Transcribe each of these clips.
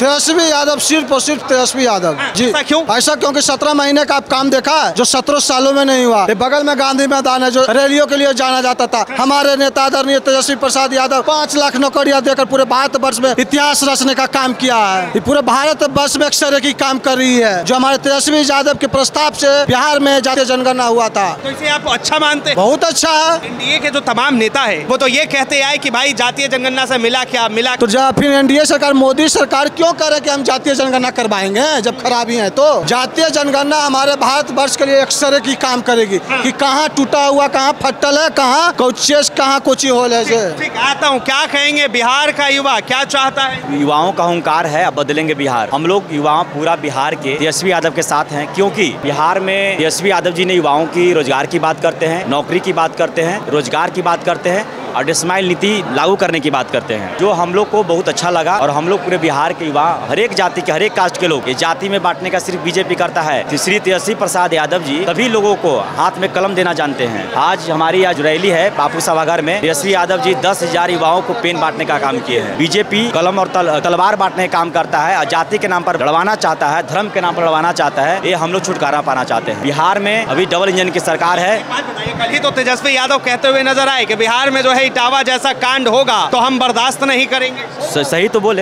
तेजस्वी यादव, सिर्फ और सिर्फ तेजस्वी यादव जी। ऐसा क्यों? ऐसा क्योंकि 17 महीने का आप काम देखा है जो 17 सालों में नहीं हुआ। ये बगल में गांधी मैदान है जो रैलियों के लिए जाना जाता था। हमारे नेता आदरणीय तेजस्वी प्रसाद यादव 5 लाख नौकरियां देकर पूरे भारत वर्ष में इतिहास रचने का काम किया है। ये पूरे भारत वर्ष में अक्सर एक ही काम कर रही है। जो हमारे तेजस्वी यादव के प्रस्ताव से बिहार में जातीय जनगणना हुआ था। तो इसे आप अच्छा मानते हैं? बहुत अच्छा है। एनडीए के जो तमाम नेता है वो तो ये कहते आए कि भाई जातीय जनगणना से मिला क्या मिला। तो जब फिर एनडीए सरकार, मोदी सरकार क्यों कह रहे कि हम जातीय जनगणना करवाएंगे जब खराबी है? तो जातीय जनगणना हमारे भारत वर्ष के लिए एक्सरे की काम करेगी कि कहाँ टूटा हुआ, कहाँ फटल है, कहाँ कोचेस, कहाँ कोची होल है। ठीक, आता हूँ। क्या कहेंगे बिहार का युवा क्या चाहता है? युवाओं का हुंकार है, अब बदलेंगे बिहार। हम लोग युवा पूरा बिहार के तेजस्वी यादव के साथ हैं, क्योंकि बिहार में तेजस्वी यादव जी ने युवाओं की रोजगार की बात करते हैं, नौकरी की बात करते हैं, रोजगार की बात करते हैं और डिस्माइल नीति लागू करने की बात करते हैं, जो हम लोग को बहुत अच्छा लगा। और हम लोग पूरे बिहार के युवा, हर एक जाति के, हर एक कास्ट के लोग, ये जाति में बांटने का सिर्फ बीजेपी करता है। श्री तेजस्वी प्रसाद यादव जी सभी लोगों को हाथ में कलम देना जानते हैं। आज हमारी आज रैली है बापू सभागार में। तेजस्वी यादव जी 10,000 युवाओं को पेन बांटने का काम किए हैं। बीजेपी कलम और तलवार बांटने का काम करता है, जाति के नाम पर लड़वाना चाहता है, धर्म के नाम पर लड़वाना चाहता है। ये हम लोग छुटकारा पाना चाहते हैं। बिहार में अभी डबल इंजन की सरकार है। कल ही तो तेजस्वी यादव कहते हुए नजर आए कि बिहार में जो है इटावा जैसा कांड होगा तो हम बर्दाश्त नहीं करेंगे। सही तो बोले।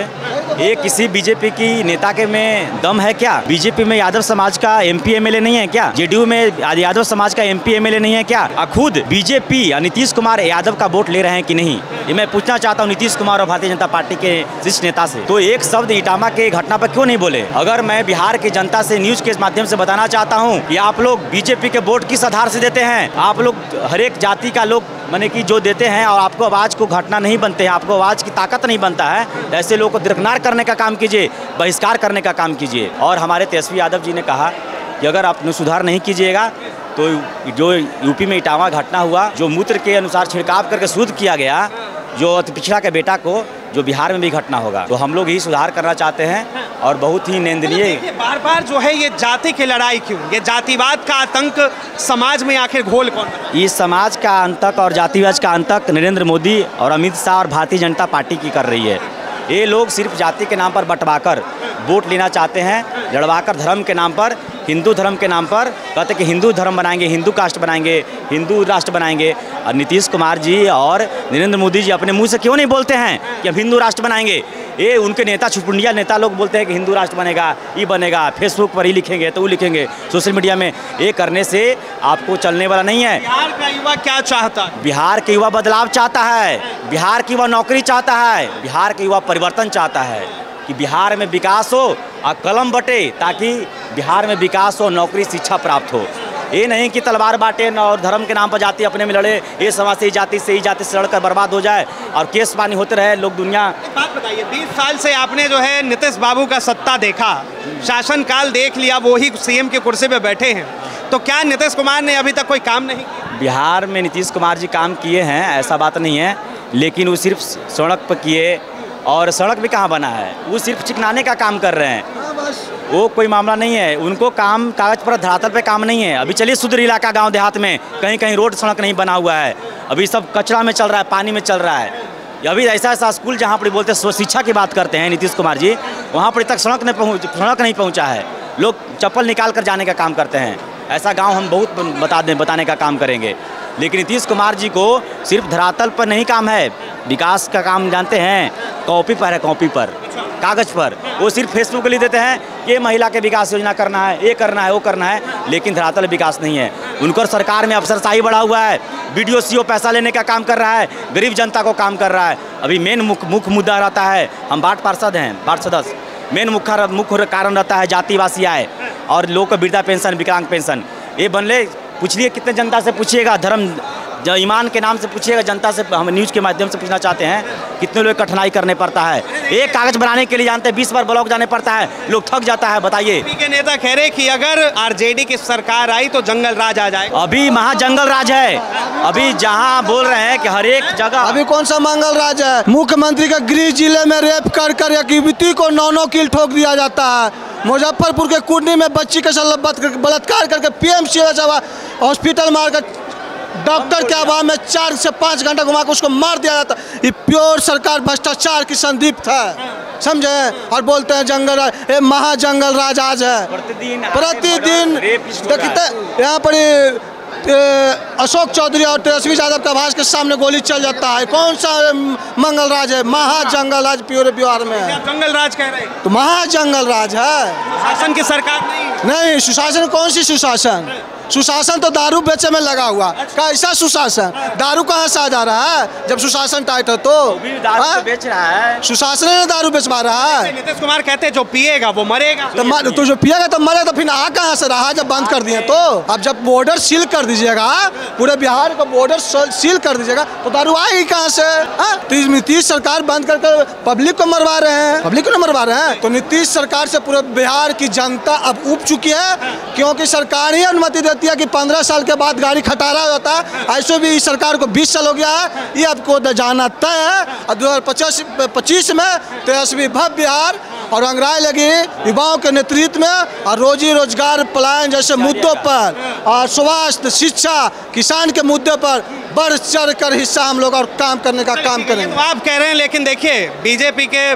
ये किसी बीजेपी की नेता के में दम है क्या? बीजेपी में यादव समाज का एमपी एमएलए नहीं है क्या? जेडीयू में यादव समाज का एमपी एमएलए नहीं है क्या? खुद बीजेपी या नीतीश कुमार यादव का वोट ले रहे हैं कि नहीं? ये मैं पूछना चाहता हूँ नीतीश कुमार और भारतीय जनता पार्टी के शीर्ष नेता से। तो एक शब्द इटावा के घटना पर क्यों नहीं बोले? अगर मैं बिहार की जनता से न्यूज के माध्यम से बताना चाहता हूँ कि आप लोग बीजेपी के वोट किस आधार से देते हैं? आप लोग हर एक जाति का लोग माने कि जो देते हैं और आपको आवाज को घटना नहीं बनते हैं, आपको आवाज की ताकत नहीं बनता है, ऐसे लोगों को दरकिनार करने का काम कीजिए, बहिष्कार करने का काम कीजिए। और हमारे तेजस्वी यादव जी ने कहा कि अगर आप सुधार नहीं कीजिएगा तो जो यूपी में इटावा घटना हुआ, जो मूत्र के अनुसार छिड़काव करके शुद्ध किया गया, जो अति पिछड़ा के बेटा को, जो बिहार में भी घटना होगा। तो हम लोग ही सुधार करना चाहते हैं और बहुत ही निंदनीय। बार बार जो है ये जाति की लड़ाई क्यों? ये जातिवाद का आतंक समाज में आखिर घोल कौन? इस समाज का आतंक और जातिवाद का आतंक नरेंद्र मोदी और अमित शाह और भारतीय जनता पार्टी की कर रही है। ये लोग सिर्फ जाति के नाम पर बंटवाकर वोट लेना चाहते हैं, लड़वाकर धर्म के नाम पर, हिंदू धर्म के नाम पर कहते कि हिंदू धर्म बनाएंगे, हिंदू कास्ट बनाएंगे, हिंदू राष्ट्र बनाएंगे। और नीतीश कुमार जी और नरेंद्र मोदी जी अपने मुंह से क्यों नहीं बोलते हैं कि हम हिंदू राष्ट्र बनाएंगे? ये उनके नेता, छुटपुंडिया नेता लोग बोलते हैं कि हिंदू राष्ट्र बनेगा, ये बनेगा, फेसबुक पर ही लिखेंगे तो वो लिखेंगे, सोशल मीडिया में। ये करने से आपको चलने वाला नहीं है। बिहार का युवा क्या चाहता है? बिहार के युवा बदलाव चाहता है, बिहार के युवा नौकरी चाहता है, बिहार के युवा परिवर्तन चाहता है कि बिहार में विकास हो और कलम बटे, ताकि बिहार में विकास हो, नौकरी शिक्षा प्राप्त हो। ये नहीं कि तलवार बांटे और धर्म के नाम पर जाति अपने में लड़े, ये समाज से ही जाति से लड़कर बर्बाद हो जाए और केस पानी होते रहे लोग दुनिया। एक बात बताइए, 20 साल से आपने जो है नीतीश बाबू का सत्ता देखा, शासनकाल देख लिया, वो ही सीएम की कुर्सी पे बैठे हैं, तो क्या नीतीश कुमार ने अभी तक कोई काम नहीं किया? बिहार में नीतीश कुमार जी काम किए हैं, ऐसा बात नहीं है, लेकिन वो सिर्फ सड़क पर किए, और सड़क भी कहाँ बना है? वो सिर्फ चिकनाने का काम कर रहे हैं, वो कोई मामला नहीं है। उनको काम कागज पर, धरातल पे काम नहीं है। अभी चलिए सुदूर इलाका गांव देहात में कहीं कहीं रोड सड़क नहीं बना हुआ है, अभी सब कचरा में चल रहा है, पानी में चल रहा है। अभी ऐसा स्कूल जहाँ पर बोलते हैं शिक्षा की बात करते हैं नीतीश कुमार जी, वहाँ पर तक सड़क नहीं पहुँचा है। लोग चप्पल निकाल कर जाने का काम करते हैं। ऐसा गाँव हम बहुत बताने का काम करेंगे। लेकिन नीतीश कुमार जी को सिर्फ धरातल पर नहीं काम है, विकास का काम जानते हैं, कॉपी पर है, कॉपी पर, कागज पर। वो सिर्फ फेसबुक के लिए देते हैं, ये महिला के विकास योजना करना है, ये करना है, वो करना है, लेकिन धरातल विकास नहीं है। उनकर सरकार में अफसरशाही बढ़ा हुआ है, बीडीओ सीओ पैसा लेने का काम कर रहा है, गरीब जनता को काम कर रहा है। अभी मेन मुख्य मुद्दा रहता है, हम वार्ड पार्षद हैं, वार्ड सदस्य, मेन मुख्य कारण रहता है जातिवासी आय और लोग को वृद्धा पेंशन, विकलांग पेंशन। ये बनले पूछिए, कितने जनता से पूछिएगा, धर्म ईमान के नाम से पूछिएगा, जनता से हम न्यूज के माध्यम से पूछना चाहते हैं, कितने लोग कठिनाई करने पड़ता है। एक कागज बनाने के लिए जानते हैं 20 बार ब्लॉक जाने पड़ता है, लोग थक जाता है। बताइए, के नेता कह रहे कि अगर आरजेडी की सरकार आई तो जंगल राज आ जाए। अभी महा जंगल राज है, अभी जहां बोल रहे हैं कि हर एक जगह। अभी कौन सा मंगल राज है? मुख्यमंत्री का गृह जिले में रेप कर एक युवती को 9 किल ठोक दिया जाता है। मुजफ्फरपुर के कुर्नी में बच्ची के साथ बलात्कार करके पीएमसीएच हॉस्पिटल मारकर डॉक्टर के अभाव में 4 से 5 घंटा घुमा के उसको मार दिया जाता। ये प्योर सरकार भ्रष्टाचार की संदिग्ध है, समझे। और बोलते हैं जंगल राज, ये महाजंगल राज आज है। प्रतिदिन देखते यहाँ पर अशोक चौधरी और तेजस्वी यादव के आवास के सामने गोली चल जाता है। कौन सा मंगल राज है? महाजंगल राज पूरे बिहार में है। जंगल राज कह रहे हैं तो महाजंगल राज है। शासन की सरकार नहीं, सुशासन कौन सी सुशासन? सुशासन तो दारू बेचे में लगा हुआ। कैसा सुशासन? दारू कहाँ से आ जा रहा है जब सुशासन टाइट है तो? बेच रहा है सुशासन ने दारू बेचवा रहा है। नीतीश कुमार कहते हैं जो पिएगा वो मरेगा। तो जो पिएगा तो मरे, तो फिर आ कहाँ से रहा जब बंद कर दिए तो? अब जब बॉर्डर सील कर दीजिएगा, पूरे बिहार का बॉर्डर सील कर दीजिएगा तो दारू आएगी कहाँ से? तो नीतीश सरकार बंद करके पब्लिक को मरवा रहे हैं। पब्लिक को मरवा रहे हैं तो नीतीश सरकार से पूरे बिहार की जनता अब उब चुकी है, क्योंकि सरकार ही अनुमति देती है कि 15 साल के बाद गाड़ी खटारा होता है। ऐसे भी इस सरकार को 20 साल हो गया है, ये आपको जाना तय है। और 2025 में तेजस्वी भव्य बिहार और अंग्राई लगी युवाओं के नेतृत्व में, और रोजी रोजगार पलायन जैसे मुद्दों पर, और स्वास्थ्य, शिक्षा, किसान के मुद्दे पर बढ़ चढ़ कर हिस्सा हम लोग और काम करने का काम करेंगे। तो आप कह रहे हैं, लेकिन देखिए बीजेपी के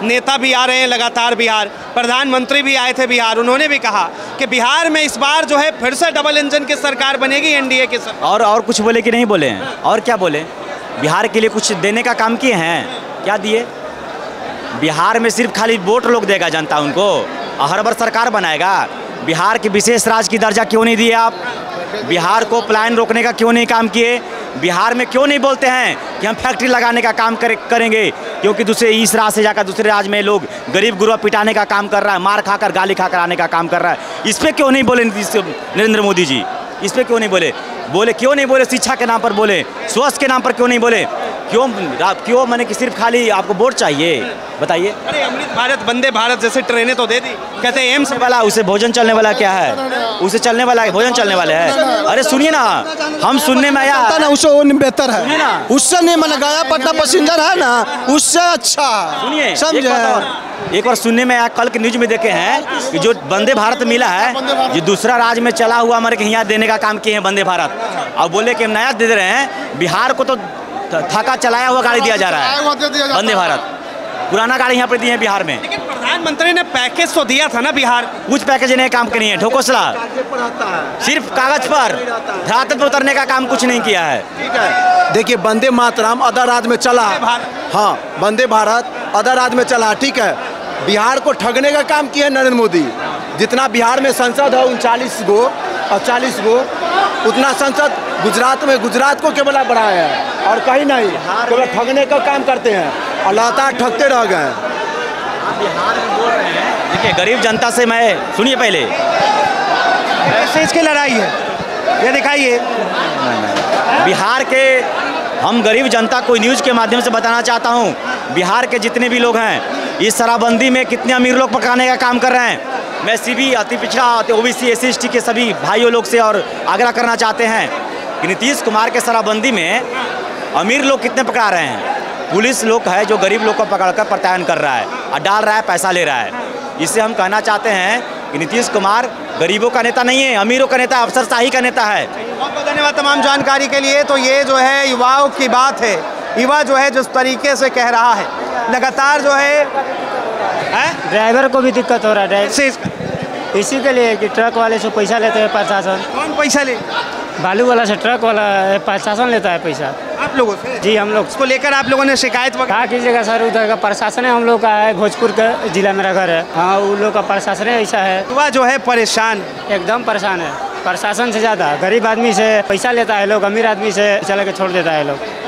नेता भी आ रहे हैं लगातार बिहार, प्रधानमंत्री भी आए थे बिहार, उन्होंने भी कहा कि बिहार में इस बार जो है फिर से डबल इंजन की सरकार बनेगी, एनडीए की सरकार। और कुछ बोले कि नहीं बोले हैं? और क्या बोले? बिहार के लिए कुछ देने का काम किए हैं? क्या दिए? बिहार में सिर्फ खाली वोट लोग देगा जनता उनको, हर बार सरकार बनाएगा। बिहार के विशेष राज्य की दर्जा क्यों नहीं दिए आप? बिहार को पलायन रोकने का क्यों नहीं काम किए? बिहार में क्यों नहीं बोलते हैं कि हम फैक्ट्री लगाने का काम करेंगे? क्योंकि दूसरे इस राज्य से जाकर दूसरे राज्य में लोग गरीब गुरबा पिटाने का काम कर रहा है, मार खाकर गाली खाकर आने का काम कर रहा है। इस पे क्यों नहीं बोले नरेंद्र मोदी जी? इस पे क्यों नहीं बोले? क्यों नहीं बोले? शिक्षा के नाम पर बोले, स्वास्थ्य के नाम पर क्यों नहीं बोले? क्यों मैंने कि सिर्फ खाली आपको वोट चाहिए? बताइए। अरे अमृत भारत, वंदे भारत जैसे ट्रेनें तो दे दी, कहते हैं एम्स वाला, उसे भोजन चलने वाला क्या है? उसे चलने वाला भोजन चलने वाले है। अरे सुनिए ना, हम सुनने में आया ना, उससे बेहतर है, उससे नहीं मैंने गया पटना पैसेंजर है ना, उससे अच्छा। सुनिए, समझे, एक बार सुनने में आया, कल के न्यूज में देखे हैं कि जो वंदे भारत मिला है, जो दूसरा राज्य में चला हुआ हमारे यहाँ देने का काम किए हैं वंदे भारत, और बोले कि हम नया दे रहे हैं। बिहार को तो थका चलाया हुआ गाड़ी दिया जा रहा है वंदे भारत, पुराना गाड़ी यहाँ पर दिए हैं बिहार में। लेकिन प्रधानमंत्री ने पैकेज तो दिया था ना बिहार, कुछ पैकेज नहीं काम नहीं है, ढोकोसला सिर्फ कागज पर, धरातल पर उतरने का काम कुछ नहीं किया है। देखिए वंदे मातरम अदर राज्य में चला, हाँ वंदे भारत अदर राज्य में चला, ठीक है। बिहार को ठगने का काम किया है नरेंद्र मोदी। जितना बिहार में संसद है 39 गो और 40 गो, उतना संसद गुजरात को केवल बढ़ाया है और कहीं नहीं, केवल ठगने का काम करते हैं और लगातार ठगते रह गए हैं। बिहार में बोल रहे हैं, देखिए गरीब जनता से मैं, सुनिए पहले, ऐसे इसकी लड़ाई है, ये दिखाइए। बिहार के हम गरीब जनता को न्यूज़ के माध्यम से बताना चाहता हूँ, बिहार के जितने भी लोग हैं इस शराबबंदी में कितने अमीर लोग पकाने का काम कर रहे हैं। मैं सीबी अति पिछड़ा ओबीसी SC ST के सभी भाइयों लोग से और आग्रह करना चाहते हैं कि नीतीश कुमार के शराबबंदी में अमीर लोग कितने पकड़ा रहे हैं। पुलिस लोग है जो गरीब लोग को पकड़कर प्रत्यायन कर रहा है और डाल रहा है, पैसा ले रहा है। इससे हम कहना चाहते हैं कि नीतीश कुमार गरीबों का नेता नहीं है, अमीरों का नेता, अफसरशाही का नेता है। बहुत बहुत धन्यवाद तमाम जानकारी के लिए। तो ये जो है युवाओं की बात है, युवा जो है जिस तरीके से कह रहा है, लगातार जो है ड्राइवर को भी दिक्कत हो रहा है, इसी के लिए कि ट्रक वाले से पैसा लेते हैं प्रशासन। कौन पैसा ले? बालू वाला से ट्रक वाला प्रशासन लेता है पैसा। आप लोगों से? जी, हम लोग इसको लेकर आप लोगों ने शिकायत कहा कीजिएगा सर, उधर का प्रशासन है, हम लोग का है भोजपुर का जिला मेरा घर है। हाँ, उन लोग का प्रशासन ऐसा है, युवा जो है परेशान, एकदम परेशान है। प्रशासन से ज़्यादा गरीब आदमी से पैसा लेता है लोग, अमीर आदमी से चला के छोड़ देता है लोग।